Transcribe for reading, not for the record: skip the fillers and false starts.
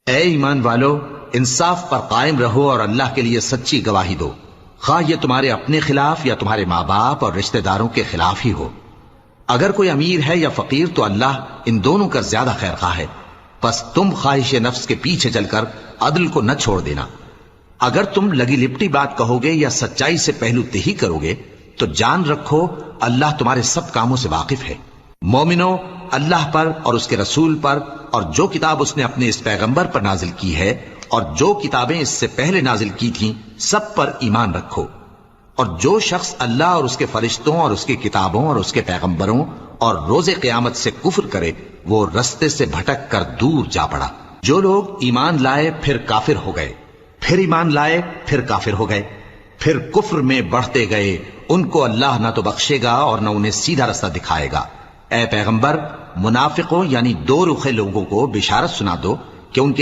اے ایمان والو، انصاف پر قائم رہو اور اللہ کے لیے سچی گواہی دو، خواہ یہ تمہارے اپنے خلاف یا تمہارے ماں باپ اور رشتہ داروں کے خلاف ہی ہو۔ اگر کوئی امیر ہے یا فقیر تو اللہ ان دونوں کا زیادہ خیر خواہ ہے، پس تم خواہش نفس کے پیچھے چل کر عدل کو نہ چھوڑ دینا۔ اگر تم لگی لپٹی بات کہو گے یا سچائی سے پہلو تہی کرو گے تو جان رکھو اللہ تمہارے سب کاموں سے واقف ہے۔ مومنو، اللہ پر اور اس کے رسول پر اور جو کتاب اس نے اپنے اس پیغمبر پر نازل کی ہے اور جو کتابیں اس سے پہلے نازل کی تھیں سب پر ایمان رکھو، اور جو شخص اللہ اور اس کے فرشتوں اور اس کی کتابوں اور اس کے پیغمبروں اور روز قیامت سے کفر کرے وہ رستے سے بھٹک کر دور جا پڑا۔ جو لوگ ایمان لائے پھر کافر ہو گئے، پھر ایمان لائے پھر کافر ہو گئے، پھر کفر میں بڑھتے گئے، ان کو اللہ نہ تو بخشے گا اور نہ انہیں سیدھا رستہ دکھائے گا۔ اے پیغمبر، منافقوں یعنی دو رخے لوگوں کو بشارت سنا دو کہ ان کے